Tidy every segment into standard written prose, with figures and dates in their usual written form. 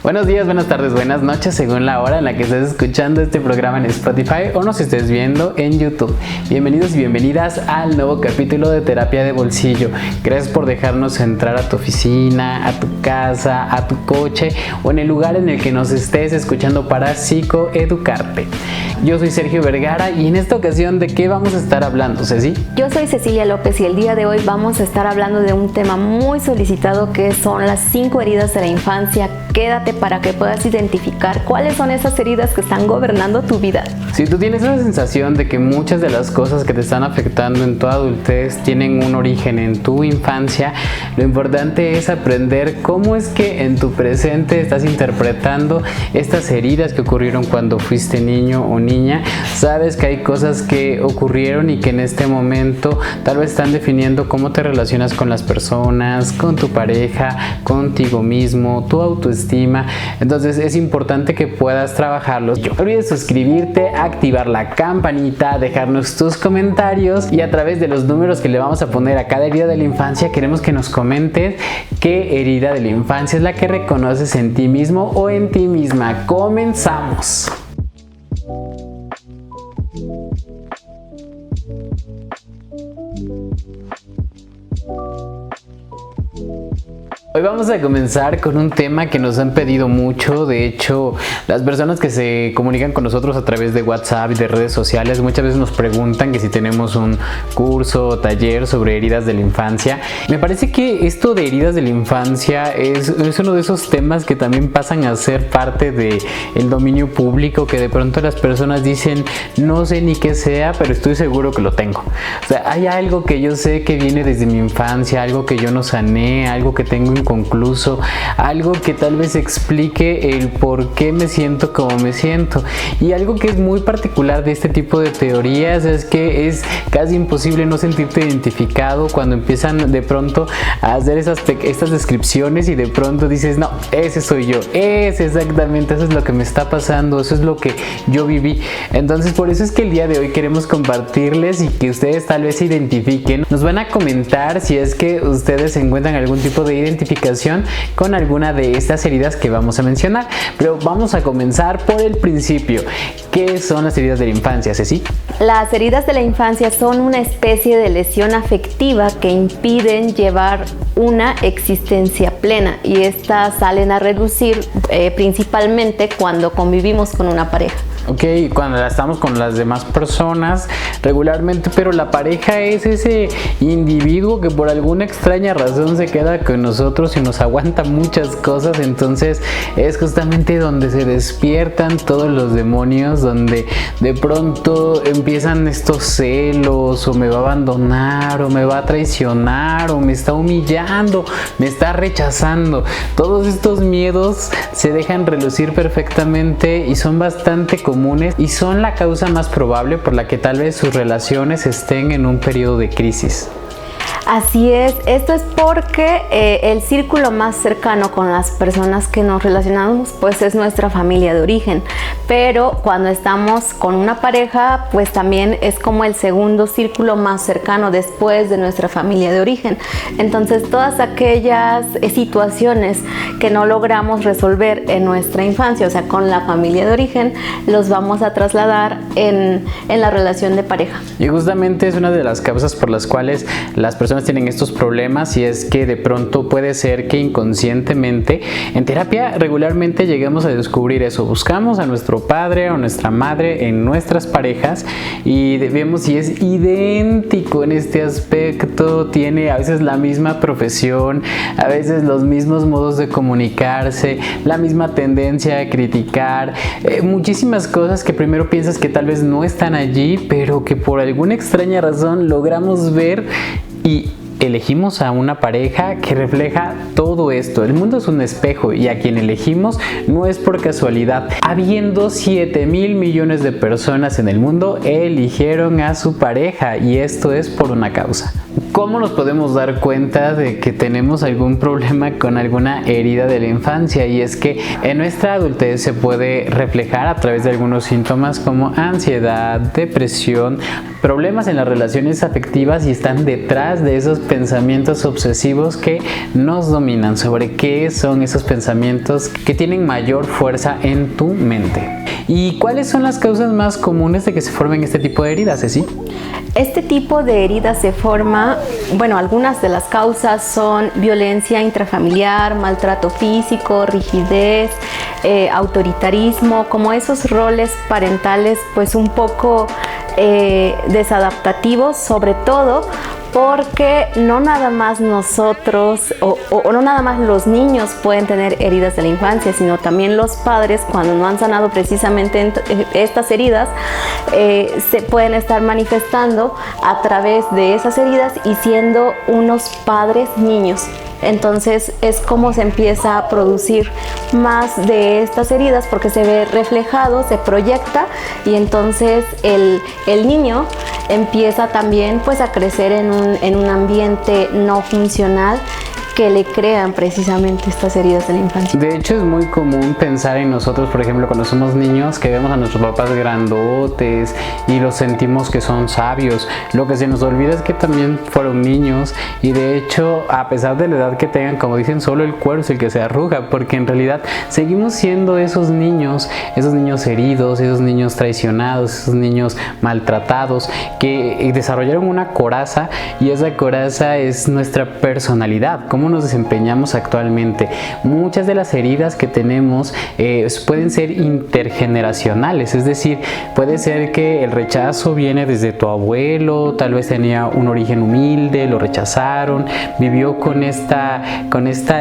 Buenos días, buenas tardes, buenas noches, según la hora en la que estés escuchando este programa en Spotify o nos estés viendo en YouTube. Bienvenidos y bienvenidas al nuevo capítulo de Terapia de Bolsillo. Gracias por dejarnos entrar a tu oficina, a tu casa, a tu coche o en el lugar en el que nos estés escuchando para psicoeducarte. Yo soy Sergio Vergara y en esta ocasión, ¿de qué vamos a estar hablando, Ceci? Yo soy Cecilia López y el día de hoy vamos a estar hablando de un tema muy solicitado que son las 5 heridas de la infancia. Quédate para que puedas identificar cuáles son esas heridas que están gobernando tu vida. Si tú tienes la sensación de que muchas de las cosas que te están afectando en tu adultez tienen un origen en tu infancia, lo importante es aprender cómo es que en tu presente estás interpretando estas heridas que ocurrieron cuando fuiste niño o niña. Sabes que hay cosas que ocurrieron y que en este momento tal vez están definiendo cómo te relacionas con las personas, con tu pareja, contigo mismo, tu autoestima. Entonces es importante que puedas trabajarlos. No olvides suscribirte, activar la campanita, dejarnos tus comentarios y a través de los números que le vamos a poner a cada herida de la infancia queremos que nos comentes qué herida de la infancia es la que reconoces en ti mismo o en ti misma. ¡Comenzamos! Hoy vamos a comenzar con un tema que nos han pedido mucho. De hecho, las personas que se comunican con nosotros a través de WhatsApp y de redes sociales muchas veces nos preguntan que si tenemos un curso o taller sobre heridas de la infancia. Me parece que esto de heridas de la infancia es uno de esos temas que también pasan a ser parte del dominio público, que de pronto las personas dicen no sé ni qué sea, pero estoy seguro que lo tengo. O sea, hay algo que yo sé que viene desde mi infancia, algo que yo no sané, algo que tengo inconcluso, algo que tal vez explique el por qué me siento como me siento. Y algo que es muy particular de este tipo de teorías es que es casi imposible no sentirte identificado cuando empiezan de pronto a hacer estas descripciones y de pronto dices, no, ese soy yo, ese exactamente, eso es lo que me está pasando, eso es lo que yo viví. Entonces por eso es que el día de hoy queremos compartirles y que ustedes tal vez se identifiquen. Nos van a comentar si es que ustedes encuentran algún tipo de identificación con alguna de estas heridas que vamos a mencionar, pero vamos a comenzar por el principio. ¿Qué son las heridas de la infancia, Ceci? Las heridas de la infancia son una especie de lesión afectiva que impiden llevar una existencia plena y estas salen a relucir principalmente cuando convivimos con una pareja. Ok, cuando estamos con las demás personas regularmente, pero la pareja es ese individuo que por alguna extraña razón se queda con nosotros y nos aguanta muchas cosas. Entonces es justamente donde se despiertan todos los demonios, donde de pronto empiezan estos celos, o me va a abandonar, o me va a traicionar, o me está humillando, me está rechazando. Todos estos miedos se dejan relucir perfectamente y son bastante comunes y son la causa más probable por la que tal vez sus relaciones estén en un periodo de crisis. Así es, esto es porque el círculo más cercano con las personas que nos relacionamos pues es nuestra familia de origen, pero cuando estamos con una pareja pues también es como el segundo círculo más cercano después de nuestra familia de origen. Entonces todas aquellas situaciones que no logramos resolver en nuestra infancia, o sea con la familia de origen, los vamos a trasladar en la relación de pareja. Y justamente es una de las causas por las cuales las personas tienen estos problemas, y es que de pronto puede ser que inconscientemente en terapia regularmente lleguemos a descubrir eso. Buscamos a nuestro padre o nuestra madre en nuestras parejas y vemos si es idéntico en este aspecto, tiene a veces la misma profesión, a veces los mismos modos de comunicarse, la misma tendencia a criticar, muchísimas cosas que primero piensas que tal vez no están allí, pero que por alguna extraña razón logramos ver y elegimos a una pareja que refleja todo esto. El mundo es un espejo y a quien elegimos no es por casualidad. Habiendo 7,000 millones de personas en el mundo, eligieron a su pareja y esto es por una causa. ¿Cómo nos podemos dar cuenta de que tenemos algún problema con alguna herida de la infancia? Y es que en nuestra adultez se puede reflejar a través de algunos síntomas como ansiedad, depresión, problemas en las relaciones afectivas, y están detrás de esos pensamientos obsesivos que nos dominan. ¿Sobre qué son esos pensamientos que tienen mayor fuerza en tu mente? ¿Y cuáles son las causas más comunes de que se formen este tipo de heridas, Ceci? Este tipo de heridas se forma, algunas de las causas son violencia intrafamiliar, maltrato físico, rigidez, autoritarismo, como esos roles parentales pues un poco desadaptativos, sobre todo porque no nada más nosotros o no nada más los niños pueden tener heridas de la infancia, sino también los padres, cuando no han sanado precisamente estas heridas, se pueden estar manifestando a través de esas heridas y siendo unos padres niños. Entonces es como se empieza a producir más de estas heridas, porque se ve reflejado, se proyecta, y entonces el niño empieza también pues a crecer en un ambiente no funcional que le crean precisamente estas heridas de la infancia. De hecho, es muy común pensar en nosotros, por ejemplo, cuando somos niños, que vemos a nuestros papás grandotes y los sentimos que son sabios. Lo que se nos olvida es que también fueron niños, y de hecho, a pesar de la edad que tengan, como dicen, solo el cuero es el que se arruga, porque en realidad seguimos siendo esos niños heridos, esos niños traicionados, esos niños maltratados, que desarrollaron una coraza, y esa coraza es nuestra personalidad, cómo nos desempeñamos actualmente. Muchas de las heridas que tenemos pueden ser intergeneracionales, es decir, puede ser que el rechazo viene desde tu abuelo, tal vez tenía un origen humilde, lo rechazaron, vivió con esta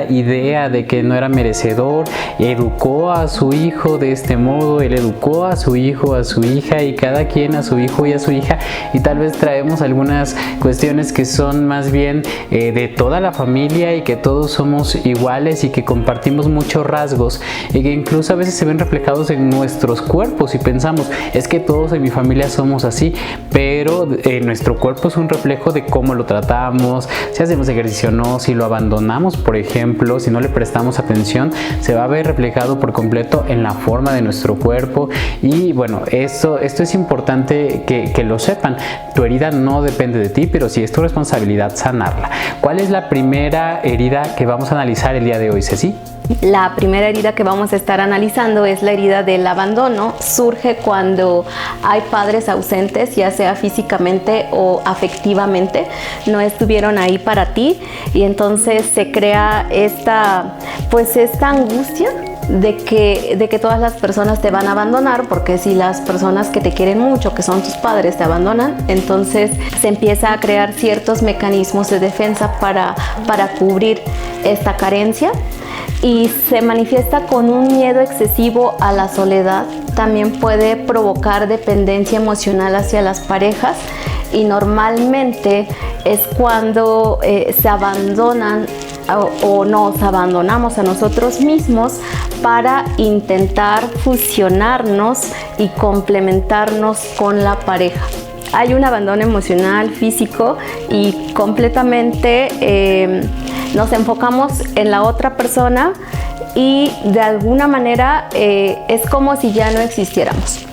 idea de que no era merecedor, educó a su hijo de este modo, él educó a su hijo, a su hija, y cada quien a su hijo y a su hija, y tal vez traemos algunas cuestiones que son más bien de toda la familia, y que todos somos iguales y que compartimos muchos rasgos, y que incluso a veces se ven reflejados en nuestros cuerpos, y pensamos, es que todos en mi familia somos así, pero nuestro cuerpo es un reflejo de cómo lo tratamos, si hacemos ejercicio o no, si lo abandonamos, por ejemplo, si no le prestamos atención, se va a ver reflejado por completo en la forma de nuestro cuerpo. Y bueno, esto es importante que lo sepan. Tu herida no depende de ti, pero sí es tu responsabilidad sanarla. ¿Cuál es la primera herida que vamos a analizar el día de hoy, Ceci? La primera herida que vamos a estar analizando es la herida del abandono. Surge cuando hay padres ausentes, ya sea físicamente o afectivamente, no estuvieron ahí para ti, y entonces se crea esta angustia de que todas las personas te van a abandonar, porque si las personas que te quieren mucho, que son tus padres, te abandonan, entonces se empieza a crear ciertos mecanismos de defensa para cubrir esta carencia, y se manifiesta con un miedo excesivo a la soledad. También puede provocar dependencia emocional hacia las parejas, y normalmente es cuando se abandonan o nos abandonamos a nosotros mismos para intentar fusionarnos y complementarnos con la pareja. Hay un abandono emocional, físico, y completamente nos enfocamos en la otra persona, y de alguna manera es como si ya no existiéramos.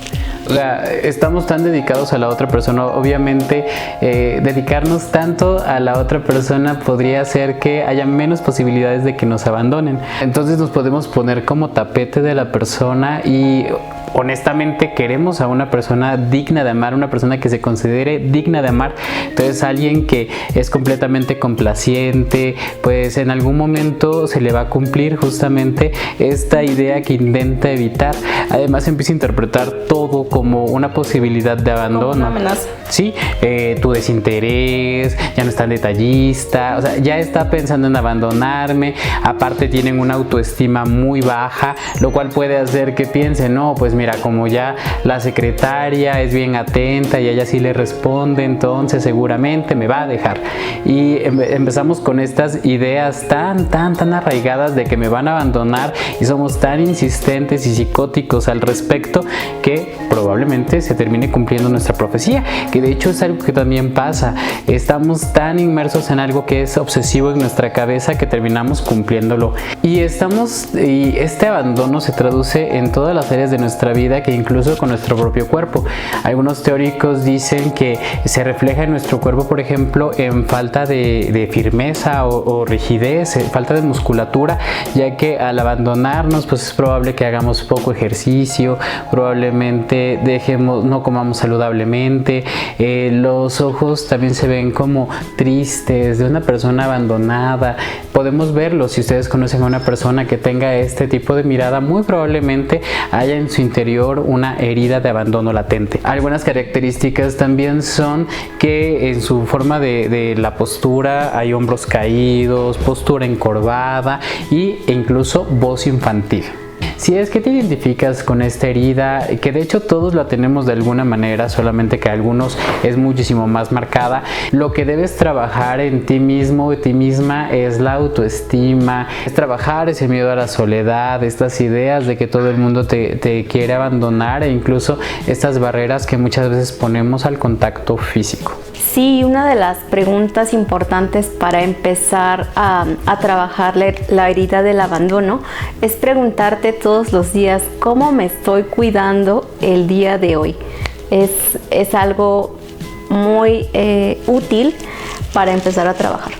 O sea, estamos tan dedicados a la otra persona. Obviamente, dedicarnos tanto a la otra persona podría hacer que haya menos posibilidades de que nos abandonen. Entonces nos podemos poner como tapete de la persona, y honestamente queremos a una persona digna de amar, una persona que se considere digna de amar. Entonces alguien que es completamente complaciente, pues en algún momento se le va a cumplir justamente esta idea que intenta evitar. Además empieza a interpretar todo como una posibilidad de abandono. Como una amenaza. Sí, tu desinterés, ya no es tan detallista, o sea, ya está pensando en abandonarme. Aparte tienen una autoestima muy baja, lo cual puede hacer que piense, no, pues mi mira, como ya la secretaria es bien atenta y ella sí le responde, entonces seguramente me va a dejar. Y empezamos con estas ideas tan arraigadas de que me van a abandonar y somos tan insistentes y psicóticos al respecto que probablemente se termine cumpliendo nuestra profecía, que de hecho es algo que también pasa. Estamos tan inmersos en algo que es obsesivo en nuestra cabeza que terminamos cumpliéndolo. Y este abandono se traduce en todas las áreas de nuestra vida, que incluso con nuestro propio cuerpo. Algunos teóricos dicen que se refleja en nuestro cuerpo, por ejemplo, en falta de firmeza o rigidez, falta de musculatura, ya que al abandonarnos pues es probable que hagamos poco ejercicio, probablemente no comamos saludablemente. Los ojos también se ven como tristes de una persona abandonada. Podemos verlo. Si ustedes conocen a una persona que tenga este tipo de mirada, muy probablemente haya en su interior una herida de abandono latente. Algunas características también son que en su forma de la postura hay hombros caídos, postura encorvada e incluso voz infantil. Si es que te identificas con esta herida, que de hecho todos la tenemos de alguna manera, solamente que algunos es muchísimo más marcada, lo que debes trabajar en ti mismo y ti misma es la autoestima, es trabajar ese miedo a la soledad, estas ideas de que todo el mundo te quiere abandonar e incluso estas barreras que muchas veces ponemos al contacto físico. Sí, una de las preguntas importantes para empezar a trabajar la herida del abandono es preguntarte todos los días cómo me estoy cuidando el día de hoy. Es algo muy útil para empezar a trabajar.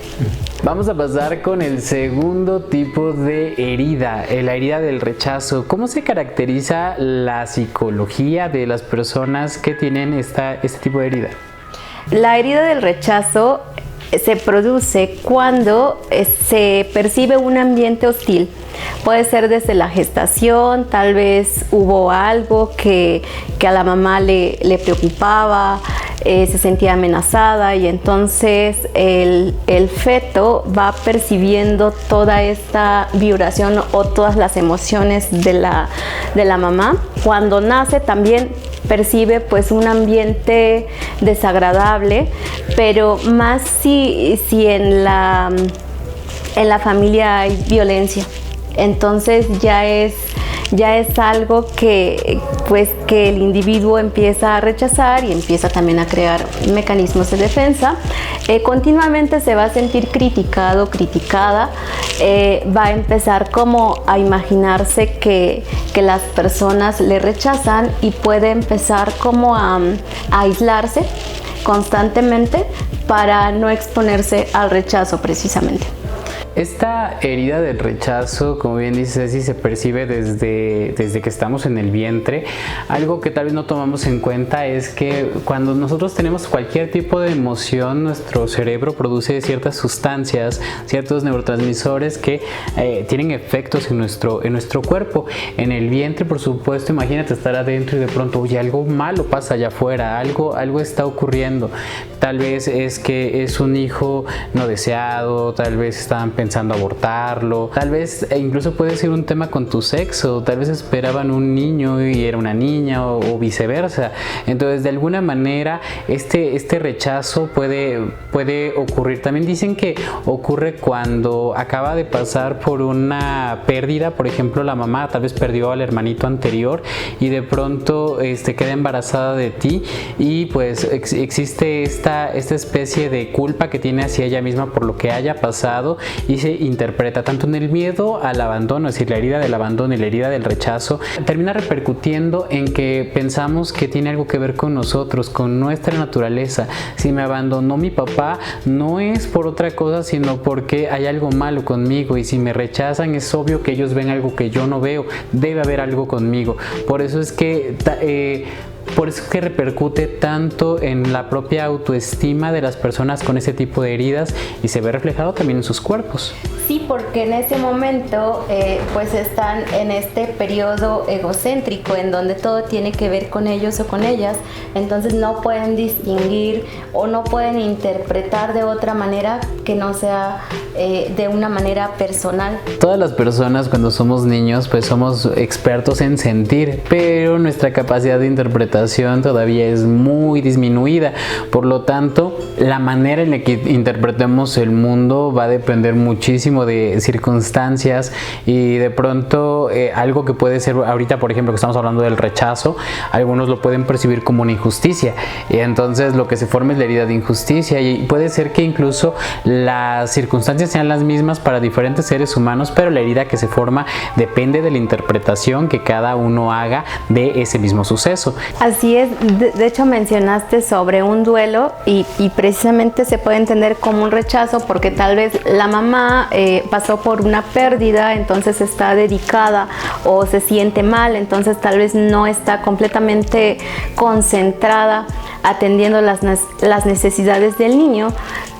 Vamos a pasar con el segundo tipo de herida, la herida del rechazo. ¿Cómo se caracteriza la psicología de las personas que tienen este tipo de herida? La herida del rechazo se produce cuando se percibe un ambiente hostil. Puede ser desde la gestación, tal vez hubo algo que a la mamá le preocupaba, se sentía amenazada y entonces el feto va percibiendo toda esta vibración o todas las emociones de la mamá. Cuando nace también percibe pues un ambiente desagradable, pero más si en la familia hay violencia. Entonces ya es algo que el individuo empieza a rechazar y empieza también a crear mecanismos de defensa. Continuamente se va a sentir criticado, criticada, va a empezar como a imaginarse que las personas le rechazan y puede empezar como a aislarse constantemente para no exponerse al rechazo precisamente. Esta herida del rechazo, como bien dice Ceci, se percibe desde que estamos en el vientre. Algo que tal vez no tomamos en cuenta es que cuando nosotros tenemos cualquier tipo de emoción, nuestro cerebro produce ciertas sustancias, ciertos neurotransmisores que tienen efectos en nuestro cuerpo. En el vientre, por supuesto, imagínate estar adentro y de pronto, oye, algo malo pasa allá afuera, algo está ocurriendo. Tal vez es que es un hijo no deseado, tal vez estaban pensando abortarlo, tal vez incluso puede ser un tema con tu sexo, tal vez esperaban un niño y era una niña o viceversa. Entonces de alguna manera este rechazo puede ocurrir. También dicen que ocurre cuando acaba de pasar por una pérdida, por ejemplo la mamá tal vez perdió al hermanito anterior y de pronto queda embarazada de ti y pues existe esta especie de culpa que tiene hacia ella misma por lo que haya pasado y se interpreta tanto en el miedo al abandono, es decir, la herida del abandono y la herida del rechazo, termina repercutiendo en que pensamos que tiene algo que ver con nosotros, con nuestra naturaleza. Si me abandonó mi papá, no es por otra cosa, sino porque hay algo malo conmigo, y si me rechazan es obvio que ellos ven algo que yo no veo, debe haber algo conmigo. Por eso es que repercute tanto en la propia autoestima de las personas con ese tipo de heridas y se ve reflejado también en sus cuerpos. Sí, porque en ese momento pues están en este periodo egocéntrico en donde todo tiene que ver con ellos o con ellas, entonces no pueden distinguir o no pueden interpretar de otra manera que no sea de una manera personal. Todas las personas cuando somos niños pues somos expertos en sentir, pero nuestra capacidad de interpretación todavía es muy disminuida. Por lo tanto, la manera en la que interpretemos el mundo va a depender muchísimo de circunstancias y de pronto algo que puede ser ahorita, por ejemplo, que estamos hablando del rechazo, algunos lo pueden percibir como una injusticia y entonces lo que se forma es la herida de injusticia y puede ser que incluso las circunstancias sean las mismas para diferentes seres humanos, pero la herida que se forma depende de la interpretación que cada uno haga de ese mismo suceso. Así es, de hecho mencionaste sobre un duelo y precisamente se puede entender como un rechazo porque tal vez la mamá pasó por una pérdida, entonces está dedicada o se siente mal, entonces tal vez no está completamente concentrada atendiendo las necesidades del niño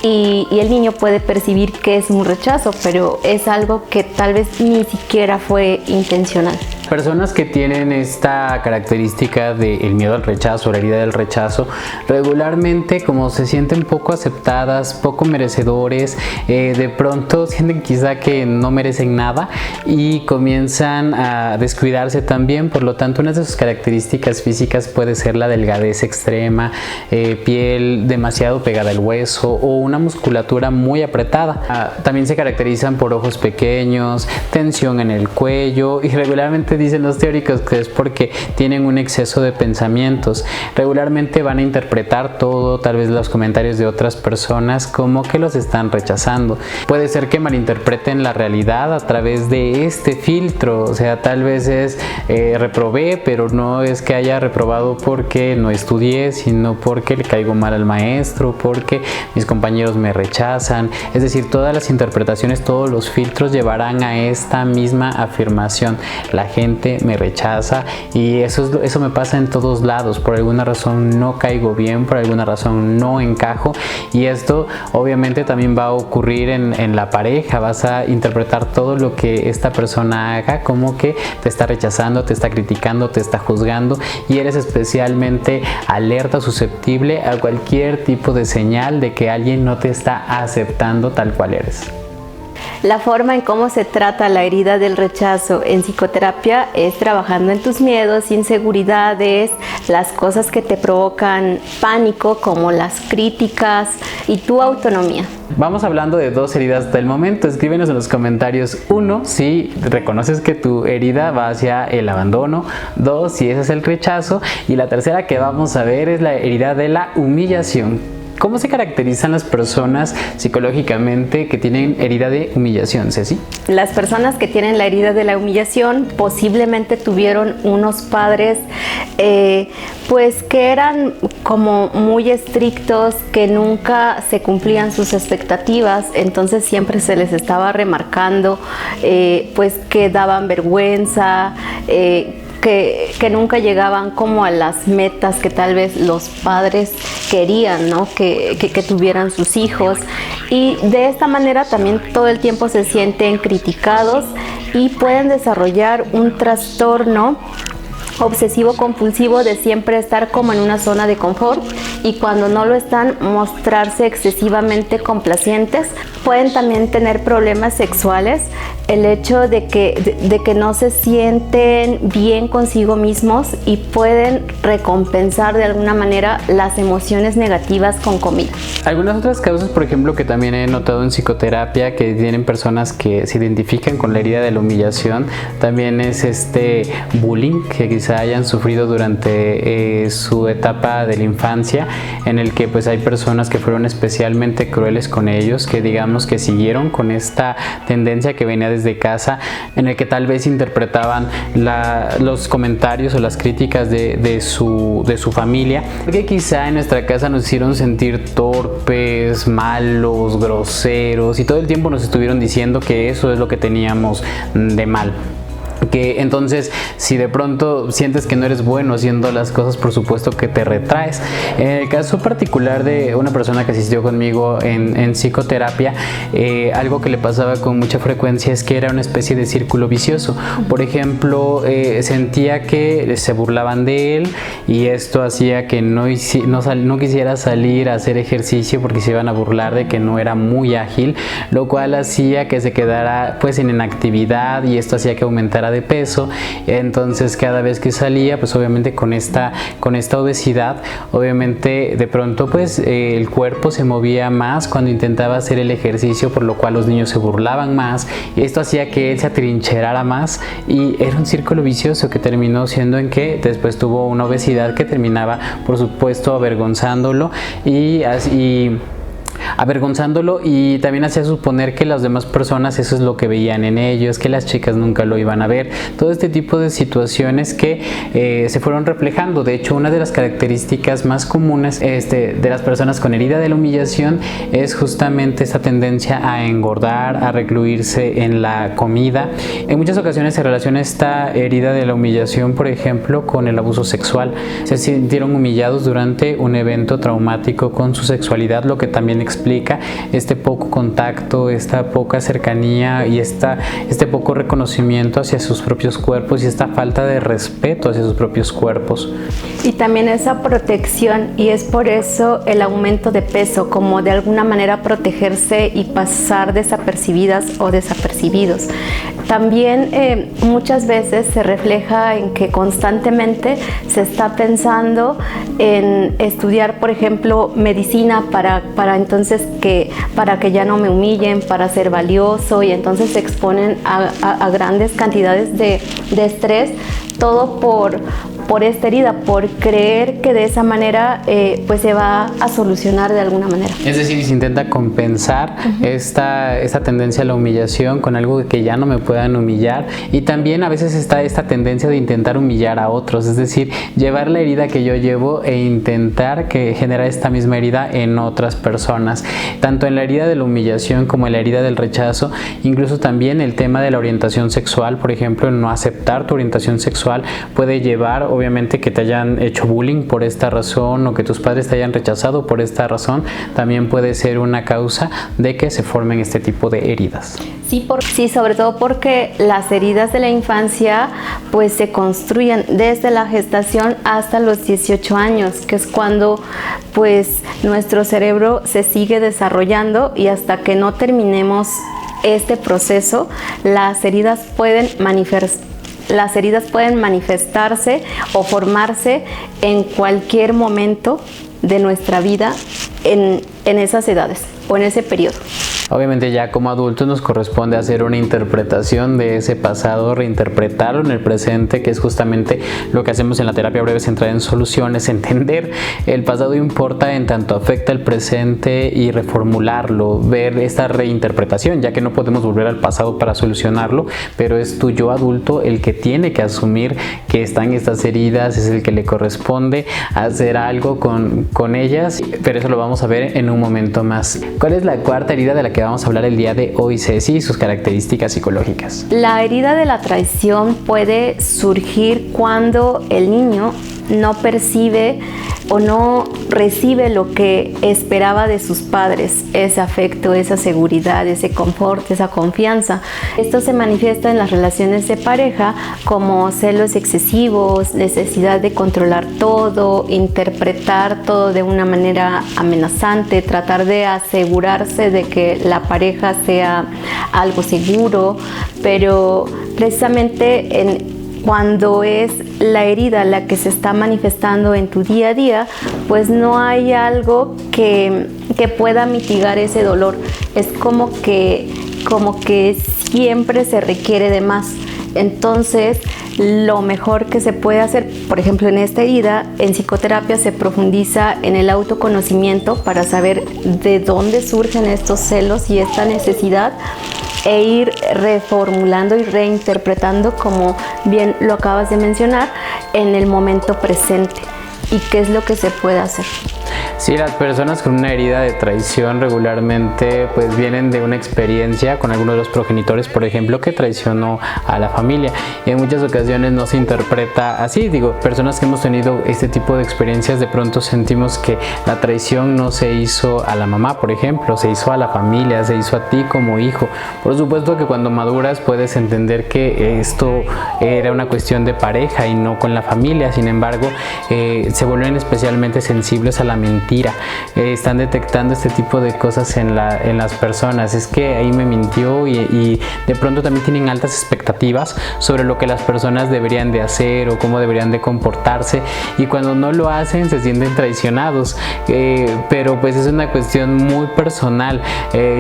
y el niño puede percibir que es un rechazo, pero es algo que tal vez ni siquiera fue intencional. Personas que tienen esta característica del miedo al rechazo, la herida del rechazo, regularmente como se sienten poco aceptadas, poco merecedores, de pronto sienten quizá que no merecen nada y comienzan a descuidarse también. Por lo tanto, una de sus características físicas puede ser la delgadez extrema, piel demasiado pegada al hueso o una musculatura muy apretada. También se caracterizan por ojos pequeños, tensión en el cuello y regularmente dicen los teóricos que es porque tienen un exceso de pensamientos. Regularmente van a interpretar todo, tal vez los comentarios de otras personas como que los están rechazando. Puede ser que malinterpreten la realidad a través de este filtro, o sea, tal vez es reprobé, pero no es que haya reprobado porque no estudié, sino porque le caigo mal al maestro, porque mis compañeros me rechazan. Es decir, todas las interpretaciones, todos los filtros llevarán a esta misma afirmación: la gente me rechaza y eso me pasa en todos lados, por alguna razón no caigo bien, por alguna razón no encajo, y esto obviamente también va a ocurrir en la pareja. Vas a interpretar todo lo que esta persona haga como que te está rechazando, te está criticando, te está juzgando y eres especialmente alerta, susceptible a cualquier tipo de señal de que alguien no te está aceptando tal cual eres. La forma en cómo se trata la herida del rechazo en psicoterapia es trabajando en tus miedos, inseguridades, las cosas que te provocan pánico como las críticas y tu autonomía. Vamos hablando de dos heridas del momento. Escríbenos en los comentarios: 1, si reconoces que tu herida va hacia el abandono; 2, si ese es el rechazo; y la tercera que vamos a ver es la herida de la humillación. ¿Cómo se caracterizan las personas psicológicamente que tienen herida de humillación, Ceci? Las personas que tienen la herida de la humillación posiblemente tuvieron unos padres pues que eran como muy estrictos, que nunca se cumplían sus expectativas, entonces siempre se les estaba remarcando pues que daban vergüenza, que nunca llegaban como a las metas que tal vez los padres querían, ¿no? que tuvieran sus hijos, y de esta manera también todo el tiempo se sienten criticados y pueden desarrollar un trastorno obsesivo compulsivo de siempre estar como en una zona de confort, y cuando no lo están, mostrarse excesivamente complacientes. Pueden también tener problemas sexuales, el hecho de que no se sienten bien consigo mismos y pueden recompensar de alguna manera las emociones negativas con comida. Algunas otras causas, por ejemplo, que también he notado en psicoterapia, que tienen personas que se identifican con la herida de la humillación, también es este bullying que quizá hayan sufrido durante su etapa de la infancia, en el que pues hay personas que fueron especialmente crueles con ellos, que digamos que siguieron con esta tendencia que venía desde casa, en el que tal vez interpretaban los comentarios o las críticas de su familia, porque quizá en nuestra casa nos hicieron sentir torpes, malos, groseros, y todo el tiempo nos estuvieron diciendo que eso es lo que teníamos de mal. que entonces si de pronto sientes que no eres bueno haciendo las cosas, por supuesto que te retraes. En el caso particular de una persona que asistió conmigo en psicoterapia, algo que le pasaba con mucha frecuencia es que era una especie de círculo vicioso. Por ejemplo, sentía que se burlaban de él y esto hacía que no quisiera salir a hacer ejercicio porque se iban a burlar de que no era muy ágil, lo cual hacía que se quedara pues en inactividad, y esto hacía que aumentara de peso. Entonces cada vez que salía, pues obviamente con esta obesidad, obviamente de pronto pues el cuerpo se movía más cuando intentaba hacer el ejercicio, por lo cual los niños se burlaban más, y esto hacía que él se atrincherara más, y era un círculo vicioso que terminó siendo en que después tuvo una obesidad que terminaba por supuesto avergonzándolo y también hacía suponer que las demás personas eso es lo que veían en ellos, que las chicas nunca lo iban a ver. Todo este tipo de situaciones que se fueron reflejando. De hecho, una de las características más comunes de las personas con herida de la humillación es justamente esta tendencia a engordar, a recluirse en la comida. En muchas ocasiones se relaciona esta herida de la humillación, por ejemplo, con el abuso sexual. Se sintieron humillados durante un evento traumático con su sexualidad, lo que también explica este poco contacto, esta poca cercanía y este poco reconocimiento hacia sus propios cuerpos y esta falta de respeto hacia sus propios cuerpos. Y también esa protección, y es por eso el aumento de peso, como de alguna manera protegerse y pasar desapercibidas o desapercibidos. También muchas veces se refleja en que constantemente se está pensando en estudiar, por ejemplo, medicina para entonces para que ya no me humillen, para ser valioso, y entonces se exponen a grandes cantidades de estrés, todo por esta herida, por creer que de esa manera pues se va a solucionar de alguna manera. Es decir, se intenta compensar esta tendencia a la humillación con algo que ya no me puedan humillar, y también a veces está esta tendencia de intentar humillar a otros, es decir, llevar la herida que yo llevo e intentar generar esta misma herida en otras personas, tanto en la herida de la humillación como en la herida del rechazo. Incluso también el tema de la orientación sexual, por ejemplo, el no aceptar tu orientación sexual puede llevar obviamente que te hayan hecho bullying por esta razón, o que tus padres te hayan rechazado por esta razón. También puede ser una causa de que se formen este tipo de heridas. Sí, sobre todo porque las heridas de la infancia pues se construyen desde la gestación hasta los 18 años, que es cuando pues nuestro cerebro se sigue desarrollando, y hasta que no terminemos este proceso, las heridas pueden manifestarse o formarse en cualquier momento de nuestra vida en esas edades o en ese periodo. Obviamente ya como adultos nos corresponde hacer una interpretación de ese pasado, reinterpretarlo en el presente, que es justamente lo que hacemos en la terapia breve centrada en soluciones. Entender el pasado importa en tanto afecta el presente, y reformularlo, ver esta reinterpretación, ya que no podemos volver al pasado para solucionarlo, pero es tu yo adulto el que tiene que asumir que están estas heridas, es el que le corresponde hacer algo con ellas, pero eso lo vamos a ver en un momento más. ¿Cuál es la cuarta herida de la que vamos a hablar el día de hoy, Ceci, y sus características psicológicas? La herida de la traición puede surgir cuando el niño no percibe o no recibe lo que esperaba de sus padres, ese afecto, esa seguridad, ese confort, esa confianza. Esto se manifiesta en las relaciones de pareja como celos excesivos, necesidad de controlar todo, interpretar todo de una manera amenazante, tratar de asegurarse de que la pareja sea algo seguro, pero precisamente cuando es la herida la que se está manifestando en tu día a día, pues no hay algo que pueda mitigar ese dolor. Es como que siempre se requiere de más. Entonces, lo mejor que se puede hacer, por ejemplo, en esta herida, en psicoterapia se profundiza en el autoconocimiento para saber de dónde surgen estos celos y esta necesidad, e ir reformulando y reinterpretando, como bien lo acabas de mencionar, en el momento presente. ¿Y qué es lo que se puede hacer? Sí, las personas con una herida de traición regularmente pues vienen de una experiencia con alguno de los progenitores, por ejemplo, que traicionó a la familia, y en muchas ocasiones no se interpreta así. Digo, personas que hemos tenido este tipo de experiencias de pronto sentimos que la traición no se hizo a la mamá, por ejemplo, se hizo a la familia, se hizo a ti como hijo. Por supuesto que cuando maduras puedes entender que esto era una cuestión de pareja y no con la familia. Sin embargo, se vuelven especialmente sensibles a la mentira. Están detectando este tipo de cosas en las personas. Es que ahí me mintió, y de pronto también tienen altas expectativas sobre lo que las personas deberían de hacer o cómo deberían de comportarse, y cuando no lo hacen se sienten traicionados. Pero pues es una cuestión muy personal.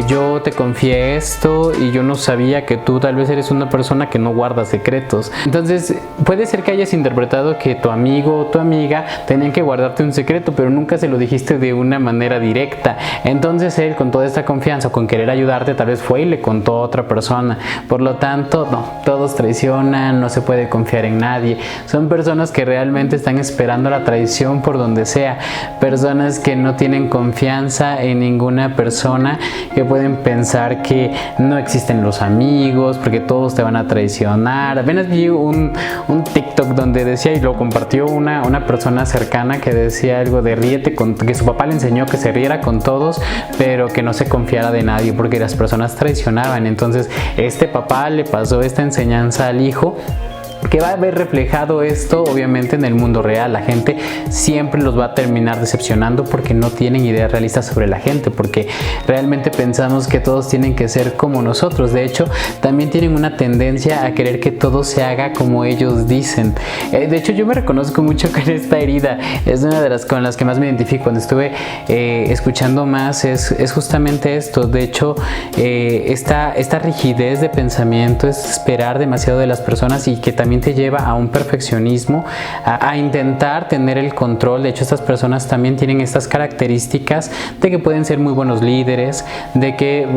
Yo te confié esto y yo no sabía que tú tal vez eres una persona que no guarda secretos. Entonces puede ser que hayas interpretado que tu amigo o tu amiga tenían que guardarte un secreto, pero nunca se lo dijiste de una manera directa. Entonces él, con toda esta confianza, con querer ayudarte, tal vez fue y le contó a otra persona. Por lo tanto, no, todos traicionan, no se puede confiar en nadie. Son personas que realmente están esperando la traición por donde sea, personas que no tienen confianza en ninguna persona, que pueden pensar que no existen los amigos porque todos te van a traicionar. Apenas vi un TikTok donde decía, y lo compartió una persona cercana, que decía algo de que su papá le enseñó que se riera con todos, pero que no se confiara de nadie porque las personas traicionaban. Entonces este papá le pasó esta enseñanza al hijo, que va a ver reflejado esto obviamente en el mundo real. La gente siempre los va a terminar decepcionando porque no tienen ideas realistas sobre la gente, porque realmente pensamos que todos tienen que ser como nosotros. De hecho, también tienen una tendencia a querer que todo se haga como ellos dicen. De hecho, yo me reconozco mucho con esta herida. Es una de las con las que más me identifico. Cuando estuve escuchando más, es justamente esto. De hecho, esta rigidez de pensamiento es esperar demasiado de las personas, y que también te lleva a un perfeccionismo, a intentar tener el control. De hecho, estas personas también tienen estas características de que pueden ser muy buenos líderes, de que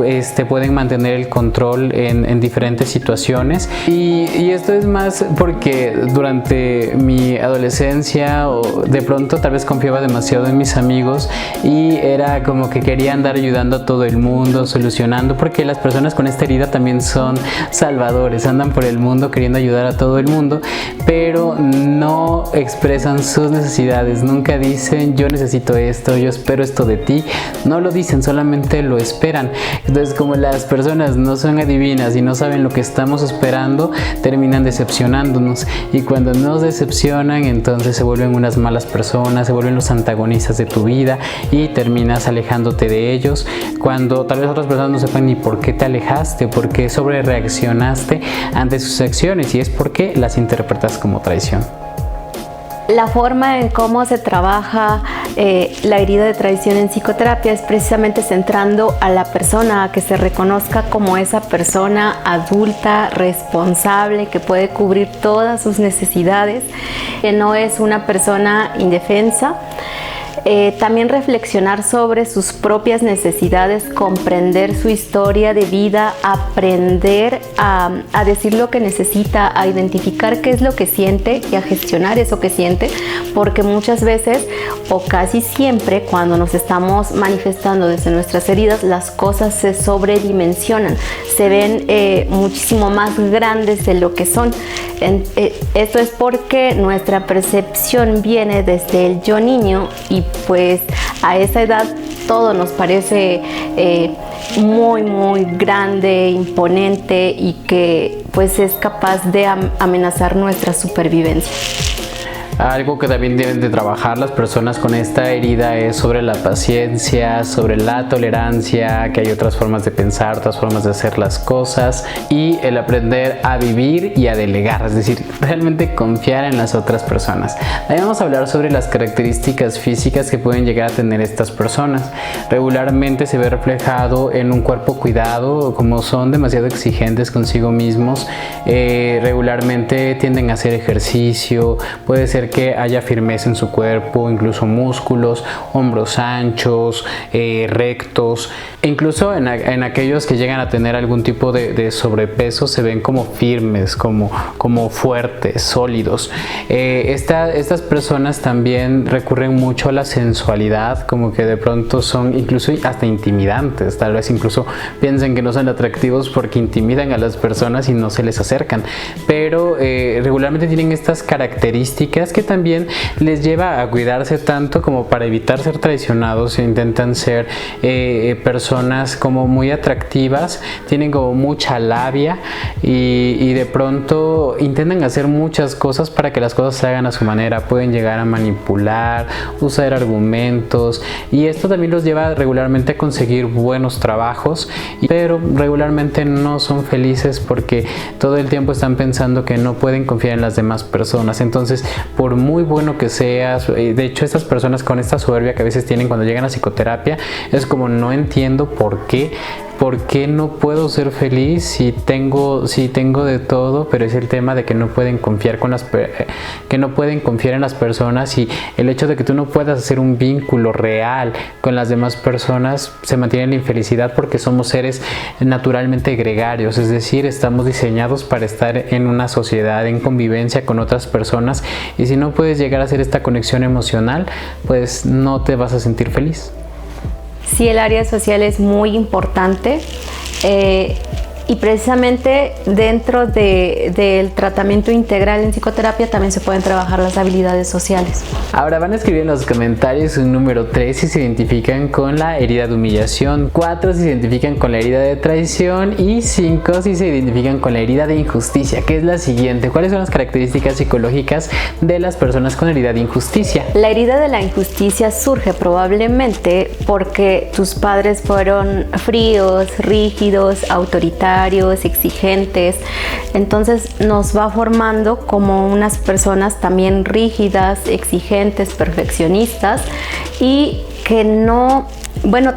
pueden mantener el control en diferentes situaciones, y esto es más porque durante mi adolescencia, o de pronto tal vez confiaba demasiado en mis amigos, y era como que quería andar ayudando a todo el mundo, solucionando, porque las personas con esta herida también son salvadores, andan por el mundo queriendo ayudar a todo el mundo, pero no expresan sus necesidades. Nunca dicen, yo necesito esto, yo espero esto de ti. No lo dicen, solamente lo esperan. Entonces, como las personas no son adivinas y no saben lo que estamos esperando, terminan decepcionándonos, y cuando nos decepcionan, entonces se vuelven unas malas personas, se vuelven los antagonistas de tu vida, y terminas alejándote de ellos, cuando tal vez otras personas no sepan ni por qué te alejaste, por qué sobre reaccionaste ante sus acciones, y es porque las interpretas como traición. La forma en cómo se trabaja la herida de traición en psicoterapia es precisamente centrando a la persona, a que se reconozca como esa persona adulta, responsable, que puede cubrir todas sus necesidades, que no es una persona indefensa. También reflexionar sobre sus propias necesidades, comprender su historia de vida, aprender a decir lo que necesita, a identificar qué es lo que siente y a gestionar eso que siente, porque muchas veces o casi siempre cuando nos estamos manifestando desde nuestras heridas, las cosas se sobredimensionan, se ven muchísimo más grandes de lo que son. Esto es porque nuestra percepción viene desde el yo niño, y pues a esa edad todo nos parece muy muy grande, imponente, y que pues es capaz de amenazar nuestra supervivencia. Algo que también deben de trabajar las personas con esta herida es sobre la paciencia, sobre la tolerancia, que hay otras formas de pensar, otras formas de hacer las cosas, y el aprender a vivir y a delegar, es decir, realmente confiar en las otras personas. También vamos a hablar sobre las características físicas que pueden llegar a tener estas personas. Regularmente se ve reflejado en un cuerpo cuidado, como son demasiado exigentes consigo mismos, regularmente tienden a hacer ejercicio, puede ser hacer que haya firmeza en su cuerpo, incluso músculos, hombros anchos, rectos. Incluso en aquellos que llegan a tener algún tipo de sobrepeso se ven como firmes, como fuertes, sólidos. Estas personas también recurren mucho a la sensualidad, como que de pronto son incluso hasta intimidantes, tal vez incluso piensen que no son atractivos porque intimidan a las personas y no se les acercan, pero regularmente tienen estas características que también les lleva a cuidarse tanto como para evitar ser traicionados. Intentan ser personas como muy atractivas, tienen como mucha labia y de pronto intentan hacer muchas cosas para que las cosas se hagan a su manera. Pueden llegar a manipular, usar argumentos, y esto también los lleva regularmente a conseguir buenos trabajos, pero regularmente no son felices porque todo el tiempo están pensando que no pueden confiar en las demás personas. Entonces, por muy bueno que seas, de hecho estas personas con esta soberbia que a veces tienen cuando llegan a psicoterapia, es como no entiendo por qué no puedo ser feliz si tengo de todo, pero es el tema de que no pueden confiar en las personas, y el hecho de que tú no puedas hacer un vínculo real con las demás personas, se mantiene la infelicidad porque somos seres naturalmente gregarios, es decir, estamos diseñados para estar en una sociedad, en convivencia con otras personas, y si no puedes llegar a hacer esta conexión emocional, pues no te vas a sentir feliz. Sí, el área social es muy importante y precisamente dentro del tratamiento integral en psicoterapia también se pueden trabajar las habilidades sociales. Ahora van a escribir en los comentarios un número 3 si se identifican con la herida de humillación, 4 si se identifican con la herida de traición y 5 si se identifican con la herida de injusticia, que es la siguiente. ¿Cuáles son las características psicológicas de las personas con herida de injusticia? La herida de la injusticia surge probablemente porque tus padres fueron fríos, rígidos, autoritarios, exigentes. Entonces nos va formando como unas personas también rígidas, exigentes, perfeccionistas, y que no, bueno,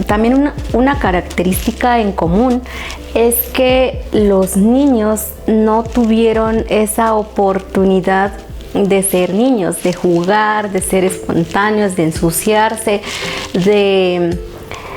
también una característica en común es que los niños no tuvieron esa oportunidad de ser niños, de jugar, de ser espontáneos, de ensuciarse, de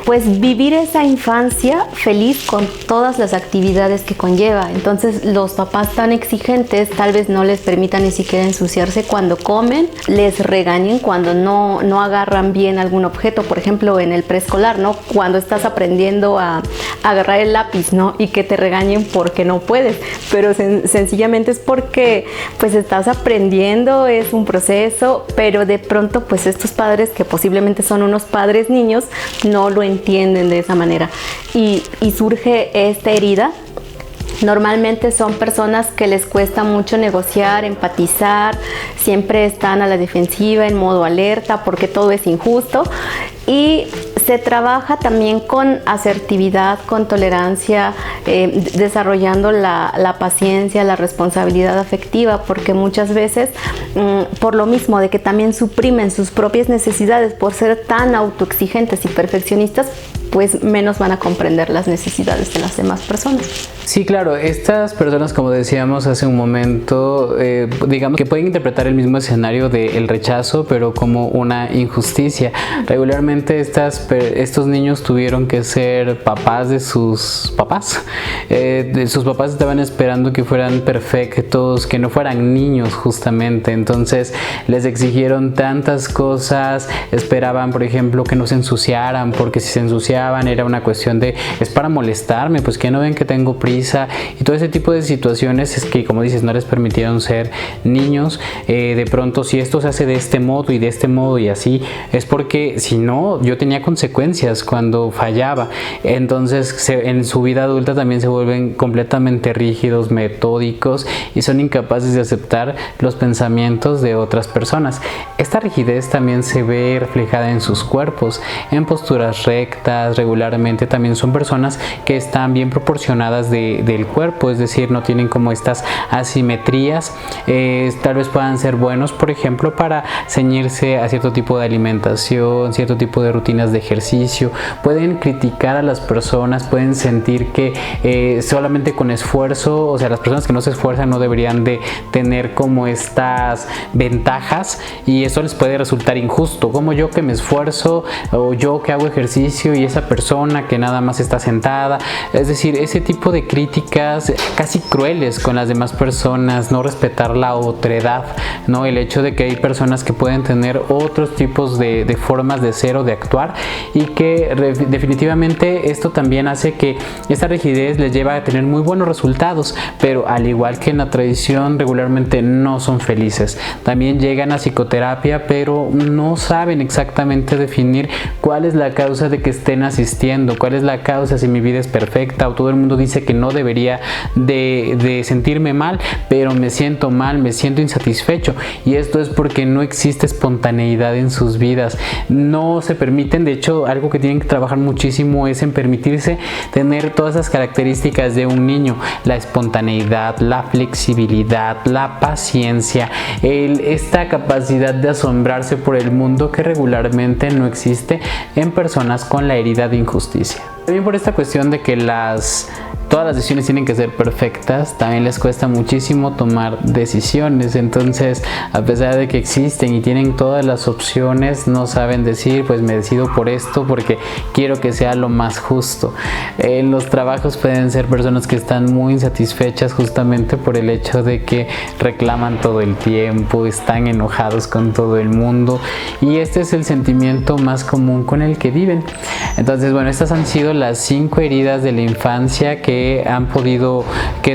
pues vivir esa infancia feliz con todas las actividades que conlleva. Entonces los papás tan exigentes tal vez no les permitan ni siquiera ensuciarse cuando comen, les regañen cuando no agarran bien algún objeto, por ejemplo en el preescolar, ¿no? Cuando estás aprendiendo a agarrar el lápiz, ¿no? Y que te regañen porque no puedes, pero sencillamente es porque pues estás aprendiendo, es un proceso, pero de pronto pues estos padres que posiblemente son unos padres niños no lo entienden de esa manera y surge esta herida. Normalmente son personas que les cuesta mucho negociar, empatizar, siempre están a la defensiva, en modo alerta porque todo es injusto, y se trabaja también con asertividad, con tolerancia, desarrollando la paciencia, la responsabilidad afectiva, porque muchas veces por lo mismo de que también suprimen sus propias necesidades por ser tan autoexigentes y perfeccionistas, pues menos van a comprender las necesidades de las demás personas. Sí, claro, estas personas, como decíamos hace un momento, digamos que pueden interpretar el mismo escenario del rechazo, pero como una injusticia. Regularmente estos niños tuvieron que ser papás de sus papás. Sus papás estaban esperando que fueran perfectos, que no fueran niños justamente. Entonces les exigieron tantas cosas, esperaban, por ejemplo, que no se ensuciaran, porque si se ensuciaban era una cuestión de, es para molestarme, pues que no ven que tengo prisa, y todo ese tipo de situaciones es que, como dices, no les permitieron ser niños. De pronto, si esto se hace de este modo y de este modo y así, es porque si no, yo tenía consecuencias cuando fallaba. Entonces en su vida adulta también se vuelven completamente rígidos, metódicos, y son incapaces de aceptar los pensamientos de otras personas. Esta rigidez también se ve reflejada en sus cuerpos, en posturas rectas, delgadas regularmente también son personas que están bien proporcionadas del cuerpo, es decir, no tienen como estas asimetrías. Tal vez puedan ser buenos, por ejemplo, para ceñirse a cierto tipo de alimentación, cierto tipo de rutinas de ejercicio. Pueden criticar a las personas, pueden sentir que solamente con esfuerzo, o sea, las personas que no se esfuerzan no deberían de tener como estas ventajas, y eso les puede resultar injusto, como yo que me esfuerzo o yo que hago ejercicio y esa persona que nada más está sentada. Es decir, ese tipo de críticas casi crueles con las demás personas, no respetar la otredad, ¿no? El hecho de que hay personas que pueden tener otros tipos de formas de ser o de actuar, y que definitivamente esto también hace que esta rigidez les lleva a tener muy buenos resultados, pero al igual que en la tradición regularmente no son felices. También llegan a psicoterapia, pero no saben exactamente definir cuál es la causa de que estén asistiendo, cuál es la causa, si mi vida es perfecta o todo el mundo dice que no debería de sentirme mal, pero me siento mal, me siento insatisfecho, y esto es porque no existe espontaneidad en sus vidas, no se permiten. De hecho, algo que tienen que trabajar muchísimo es en permitirse tener todas esas características de un niño: la espontaneidad, la flexibilidad, la paciencia, esta capacidad de asombrarse por el mundo que regularmente no existe en personas con la herida de injusticia. También por esta cuestión de que todas las decisiones tienen que ser perfectas, también les cuesta muchísimo tomar decisiones. Entonces, a pesar de que existen y tienen todas las opciones, no saben decir, pues me decido por esto porque quiero que sea lo más justo. En los trabajos pueden ser personas que están muy insatisfechas justamente por el hecho de que reclaman todo el tiempo, están enojados con todo el mundo, y este es el sentimiento más común con el que viven. Entonces, bueno, estas han sido las 5 heridas de la infancia que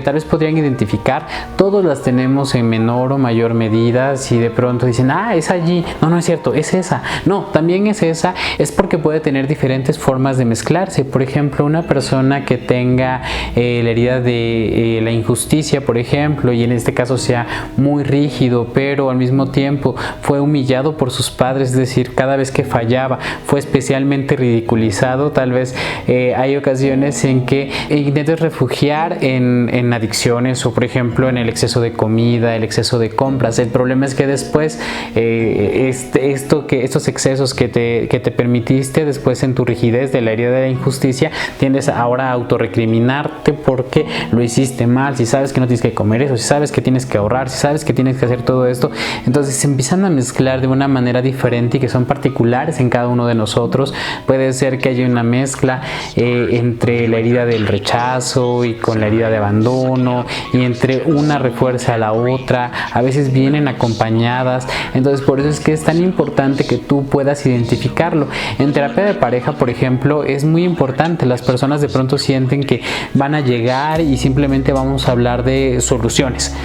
tal vez podrían identificar. Todos las tenemos en menor o mayor medida. Si de pronto dicen, es allí, no es cierto, es esa, no, también es esa, es porque puede tener diferentes formas de mezclarse. Por ejemplo, una persona que tenga la herida de la injusticia, por ejemplo, y en este caso sea muy rígido, pero al mismo tiempo fue humillado por sus padres, es decir, cada vez que fallaba fue especialmente ridiculizado. Tal vez hay ocasiones en que intentes refugiar en adicciones, o por ejemplo en el exceso de comida, el exceso de compras. El problema es que después estos excesos que te permitiste después en tu rigidez de la herida de la injusticia, tiendes ahora a autorrecriminarte porque lo hiciste mal. Si sabes que no tienes que comer eso, si sabes que tienes que ahorrar, si sabes que tienes que hacer todo esto, entonces se empiezan a mezclar de una manera diferente y que son particulares en cada uno de nosotros. Puede ser que haya una mezcla entre la herida del rechazo y con la herida de abandono, y entre una refuerza a la otra, a veces vienen acompañadas. Entonces por eso es que es tan importante que tú puedas identificarlo. En terapia de pareja, por ejemplo, es muy importante. Las personas de pronto sienten que van a llegar y simplemente vamos a hablar de soluciones,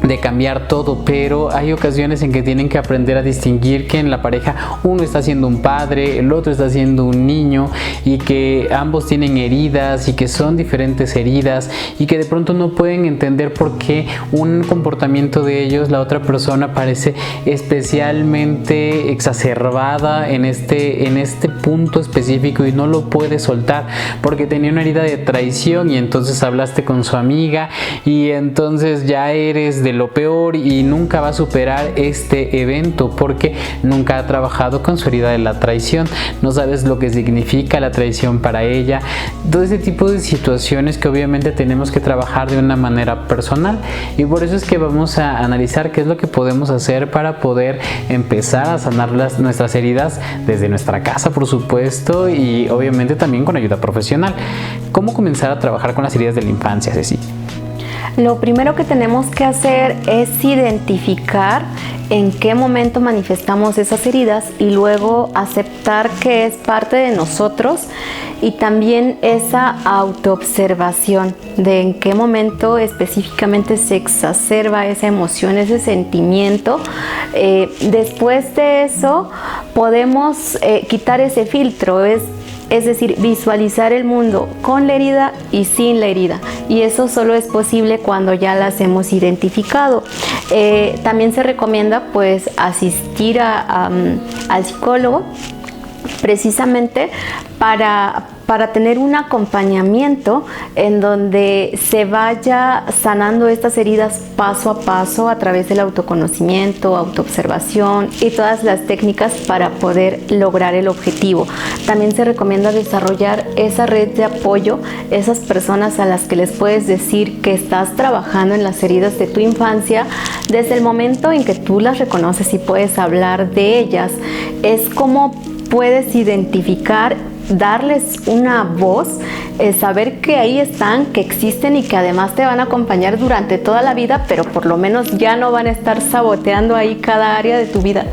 de cambiar todo, pero hay ocasiones en que tienen que aprender a distinguir que en la pareja uno está siendo un padre, el otro está siendo un niño, y que ambos tienen heridas y que son diferentes heridas, y que de pronto no pueden entender por qué un comportamiento de ellos, la otra persona parece especialmente exacerbada en este punto específico, y no lo puede soltar porque tenía una herida de traición, y entonces hablaste con su amiga y entonces ya eres de lo peor y nunca va a superar este evento porque nunca ha trabajado con su herida de la traición. No sabes lo que significa la traición para ella. Todo ese tipo de situaciones que obviamente tenemos que trabajar de una manera personal, y por eso es que vamos a analizar qué es lo que podemos hacer para poder empezar a sanar nuestras heridas desde nuestra casa, por supuesto, y obviamente también con ayuda profesional. ¿Cómo comenzar a trabajar con las heridas de la infancia, Ceci? Lo primero que tenemos que hacer es identificar en qué momento manifestamos esas heridas, y luego aceptar que es parte de nosotros, y también esa autoobservación de en qué momento específicamente se exacerba esa emoción, ese sentimiento. Después de eso podemos quitar ese filtro, es decir, visualizar el mundo con la herida y sin la herida, y eso solo es posible cuando ya las hemos identificado. También se recomienda pues asistir al psicólogo precisamente para tener un acompañamiento en donde se vaya sanando estas heridas paso a paso a través del autoconocimiento, autoobservación y todas las técnicas para poder lograr el objetivo. También se recomienda desarrollar esa red de apoyo, esas personas a las que les puedes decir que estás trabajando en las heridas de tu infancia desde el momento en que tú las reconoces y puedes hablar de ellas. Es como puedes identificar, darles una voz, saber que ahí están, que existen y que además te van a acompañar durante toda la vida, pero por lo menos ya no van a estar saboteando ahí cada área de tu vida.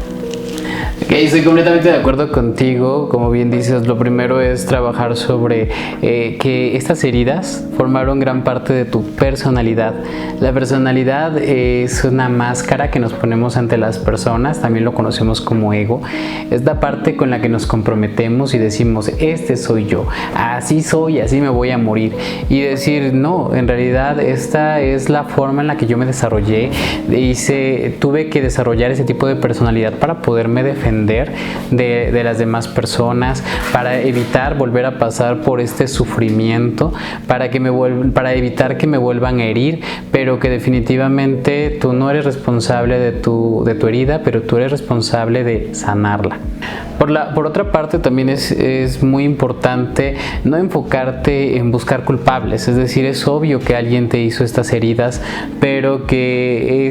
Ok, estoy completamente de acuerdo contigo. Como bien dices, lo primero es trabajar sobre que estas heridas formaron gran parte de tu personalidad. La personalidad es una máscara que nos ponemos ante las personas, también lo conocemos como ego. Es la parte con la que nos comprometemos y decimos, este soy yo, así soy, así me voy a morir. Y decir, no, en realidad esta es la forma en la que yo me desarrollé. Tuve que desarrollar ese tipo de personalidad para poderme defender de las demás personas, para evitar volver a pasar por este sufrimiento, para evitar que me vuelvan a herir, pero que definitivamente tú no eres responsable de tu herida, pero tú eres responsable de sanarla. Por otra parte, también es muy importante no enfocarte en buscar culpables. Es decir, es obvio que alguien te hizo estas heridas, pero que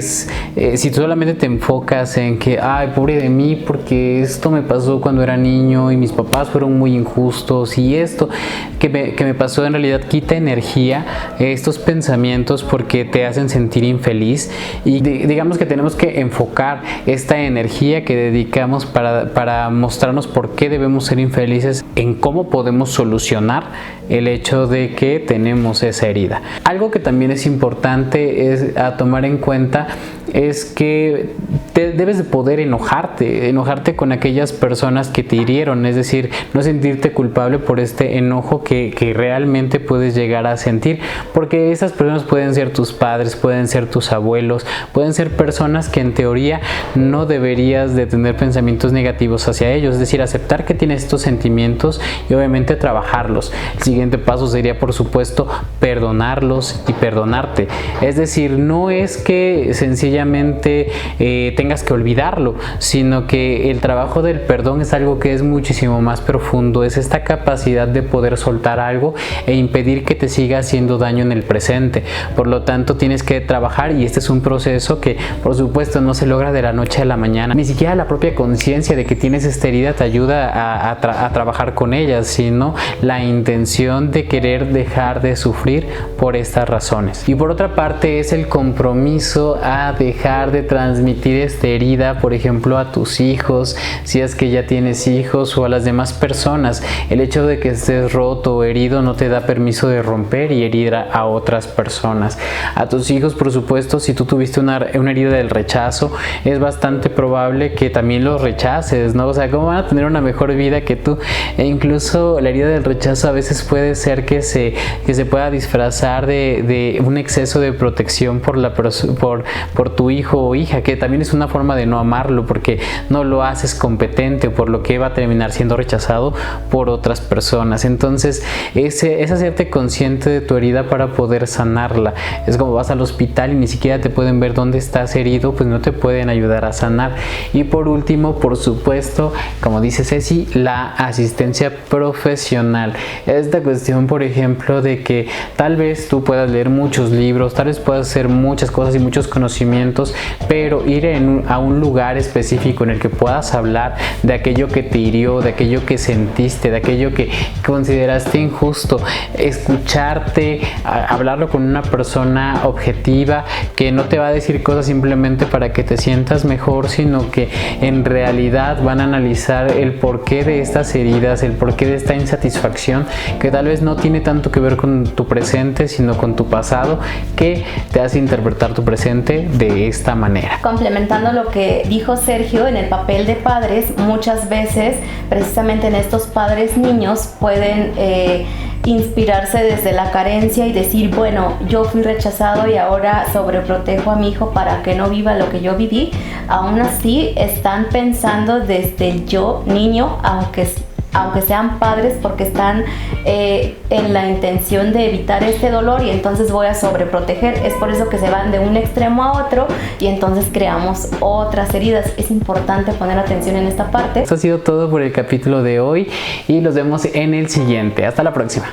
si tú solamente te enfocas en que, ay, pobre de mí, porque esto me pasó cuando era niño y mis papás fueron muy injustos y esto que me pasó, en realidad quita energía estos pensamientos porque te hacen sentir infeliz. Y digamos que tenemos que enfocar esta energía que dedicamos para mostrarnos por qué debemos ser infelices en cómo podemos solucionar el hecho de que tenemos esa herida. Algo que también es importante a tomar en cuenta es que debes de poder enojarte con aquellas personas que te hirieron, es decir, no sentirte culpable por este enojo que realmente puedes llegar a sentir, porque esas personas pueden ser tus padres, pueden ser tus abuelos, pueden ser personas que en teoría no deberías de tener pensamientos negativos hacia ellos, es decir, aceptar que tienes estos sentimientos y obviamente trabajarlos. El siguiente paso sería, por supuesto, perdonarlos y perdonarte, es decir, no es que sencillamente tengas que olvidarlo, sino que el trabajo del perdón es algo que es muchísimo más profundo, es esta capacidad de poder soltar algo e impedir que te siga haciendo daño en el presente. Por lo tanto, tienes que trabajar, y este es un proceso que por supuesto no se logra de la noche a la mañana, ni siquiera la propia conciencia de que tienes esta herida te ayuda a trabajar con ella, sino la intención de querer dejar de sufrir por estas razones. Y por otra parte es el compromiso a dejar de transmitir esta herida, por ejemplo, a tus hijos, si es que ya tienes hijos, o a las demás personas. El hecho de que estés roto o herido no te da permiso de romper y herir a otras personas. A tus hijos, por supuesto, si tú tuviste una herida del rechazo, es bastante probable que también los rechaces, ¿no? O sea, ¿cómo van a tener una mejor vida que tú? E incluso la herida del rechazo a veces puede ser que se pueda disfrazar de un exceso de protección por tu hijo o hija, que también es una forma de no amarlo porque no lo haces competente, por lo que va a terminar siendo rechazado por otras personas. Entonces es hacerte consciente de tu herida para poder sanarla. Es como vas al hospital y ni siquiera te pueden ver dónde estás herido, pues no te pueden ayudar a sanar. Y por último, por supuesto, como dice Ceci, la asistencia profesional. Esta cuestión, por ejemplo, de que tal vez tú puedas leer muchos libros, tal vez puedas hacer muchas cosas y muchos conocimientos, pero ir a un lugar específico en el que puedas hablar de aquello que te hirió, de aquello que sentiste, de aquello que consideraste injusto, escucharte, hablarlo con una persona objetiva que no te va a decir cosas simplemente para que te sientas mejor, sino que en realidad van a analizar el porqué de estas heridas, el porqué de esta insatisfacción que tal vez no tiene tanto que ver con tu presente, sino con tu pasado, que te hace interpretar tu presente de esta manera. Complementando lo que dijo Sergio, en el papel de padres, muchas veces precisamente en estos padres niños pueden inspirarse desde la carencia y decir, bueno, yo fui rechazado y ahora sobreprotejo a mi hijo para que no viva lo que yo viví. Aún así están pensando desde el yo niño, aunque aunque sean padres, porque están en la intención de evitar este dolor y entonces voy a sobreproteger. Es por eso que se van de un extremo a otro y entonces creamos otras heridas. Es importante poner atención en esta parte. Eso ha sido todo por el capítulo de hoy y los vemos en el siguiente. Hasta la próxima.